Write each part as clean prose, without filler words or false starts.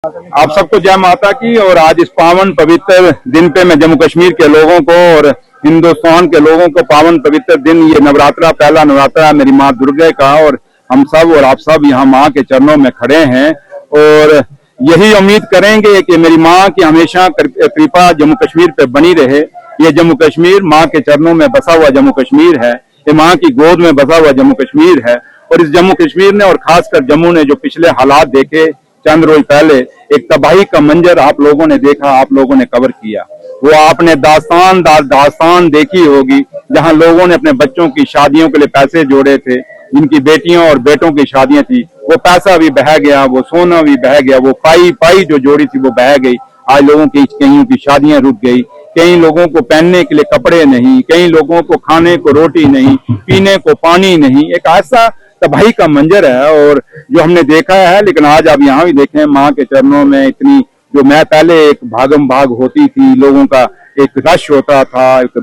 आप सबको जय माता की। और आज इस पावन पवित्र दिन पे मैं जम्मू कश्मीर के लोगों को और हिंदुस्तान के लोगों को पावन पवित्र दिन, ये नवरात्रा, पहला नवरात्रा मेरी माँ दुर्गा का, और हम सब और आप सब यहाँ माँ के चरणों में खड़े हैं और यही उम्मीद करेंगे कि मेरी माँ की हमेशा कृपा जम्मू कश्मीर पे बनी रहे। ये जम्मू कश्मीर माँ के चरणों में बसा हुआ जम्मू कश्मीर है, ये माँ की गोद में बसा हुआ जम्मू कश्मीर है। और इस जम्मू कश्मीर ने और खासकर जम्मू ने जो पिछले हालात देखे चंद रोज पहले, एक तबाही का मंजर आप लोगों ने देखा, आप लोगों ने कवर किया। वो आपने दास्तान देखी होगी, जहां लोगों ने अपने बच्चों की शादियों के लिए पैसे जोड़े थे, जिनकी बेटियों और बेटों की शादियां थी, वो पैसा भी बह गया, वो सोना भी बह गया, वो पाई जो जोड़ी थी वो बह गई। आज लोगों की कईयों की शादियां रुक गई, कई लोगों को पहनने के लिए कपड़े नहीं, कई लोगों को खाने को रोटी नहीं, पीने को पानी नहीं। एक ऐसा तबाही का मंजर है और जो हमने देखा है। लेकिन आज आप यहाँ भी देखें, माँ के चरणों में इतनी, जो मैं पहले एक भागम भाग होती थी, लोगों का एक रश होता था, एक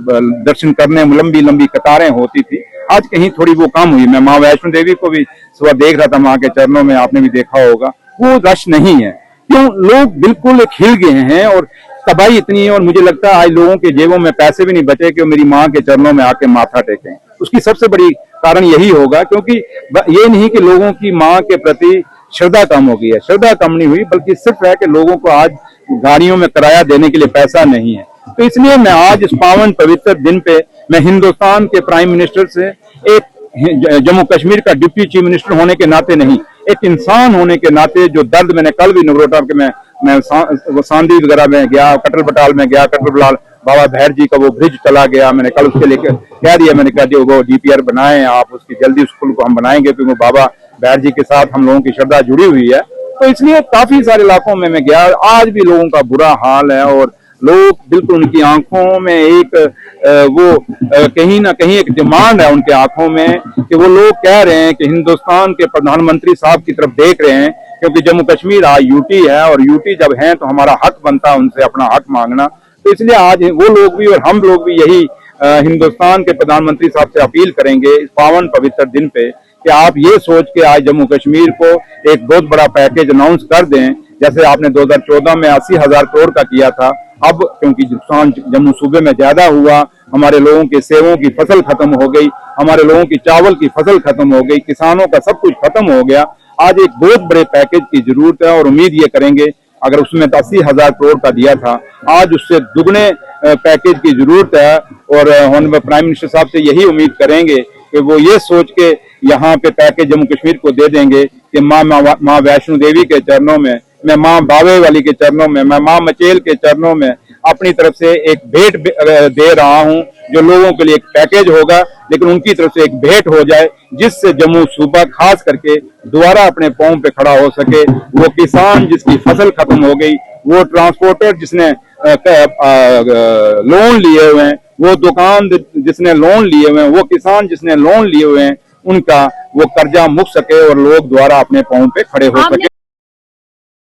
दर्शन करने में लंबी लंबी कतारें होती थी, आज कहीं थोड़ी वो कम हुई। मैं माँ वैष्णो देवी को भी सुबह देख रहा था, माँ के चरणों में, आपने भी देखा होगा, वो रश नहीं है। क्यों? लोग बिल्कुल हिल गए हैं और तबाही इतनी है। और मुझे लगता है आज लोगों के जेबों में पैसे भी नहीं बचे कि वो मेरी माँ के चरणों में आके माथा टेकें। उसकी सबसे बड़ी कारण यही होगा, क्योंकि ये नहीं कि लोगों की माँ के प्रति श्रद्धा कम हो गई है, श्रद्धा कम नहीं हुई, बल्कि सिर्फ है कि लोगों को आज गाड़ियों में किराया देने के लिए पैसा नहीं है। तो इसलिए मैं आज इस पावन पवित्र दिन पे मैं हिंदुस्तान के प्राइम मिनिस्टर से, एक जम्मू कश्मीर का डिप्टी चीफ मिनिस्टर होने के नाते नहीं, एक इंसान होने के नाते, जो दर्द मैंने कल भी नगरोटा के मैं सांदी वगैरह में गया, कटल बटाल में गया, कटल बटाल बाबा भैर जी का वो ब्रिज चला गया, मैंने कल उसके लेकर कह दिया, मैंने कह दिया वो डीपीआर बनाएं आप, उसकी जल्दी उस पुल को हम बनाएंगे, क्योंकि बाबा भैर जी के साथ हम लोगों की श्रद्धा जुड़ी हुई है। तो इसलिए काफी सारे इलाकों में मैं गया, आज भी लोगों का बुरा हाल है और लोग बिल्कुल, उनकी आंखों में एक कहीं ना कहीं एक डिमांड है उनके आंखों में, कि वो लोग कह रहे हैं कि हिंदुस्तान के प्रधानमंत्री साहब की तरफ देख रहे हैं, क्योंकि जम्मू कश्मीर आज यूटी है और यूटी जब है तो हमारा हक बनता है उनसे अपना हक मांगना। तो इसलिए आज वो लोग भी और हम लोग भी यही हिंदुस्तान के प्रधानमंत्री साहब से अपील करेंगे इस पावन पवित्र दिन पे, कि आप ये सोच के आज जम्मू कश्मीर को एक बहुत बड़ा पैकेज अनाउंस कर दें, जैसे आपने 2014 में 80,000 करोड़ का किया था। अब क्योंकि नुकसान जम्मू सूबे में ज्यादा हुआ, हमारे लोगों के सेवों की फसल खत्म हो गई, हमारे लोगों की चावल की फसल खत्म हो गई, किसानों का सब कुछ खत्म हो गया। आज एक बहुत बड़े पैकेज की जरूरत है और उम्मीद ये करेंगे, अगर उसमें 80,000 करोड़ का दिया था, आज उससे दुगने पैकेज की जरूरत है। और हम प्राइम मिनिस्टर साहब से यही उम्मीद करेंगे कि वो ये सोच के यहाँ पे पैकेज जम्मू कश्मीर को दे देंगे कि माँ वैष्णो देवी के चरणों में, मैं माँ बावे वाली के चरणों में, मैं माँ मचेल के चरणों में अपनी तरफ से एक भेंट दे रहा हूँ, जो लोगों के लिए एक पैकेज होगा, लेकिन उनकी तरफ से एक भेंट हो जाए, जिससे जम्मू सूबा खास करके दोबारा अपने पांव पे खड़ा हो सके। वो किसान जिसकी फसल खत्म हो गई, वो ट्रांसपोर्टर जिसने लोन लिए हुए हैं, वो दुकान जिसने लोन लिए हुए हैं, वो किसान जिसने लोन लिए हुए हैं, उनका वो कर्जा मुक सके और लोग दोबारा अपने पांव पे खड़े हो सके।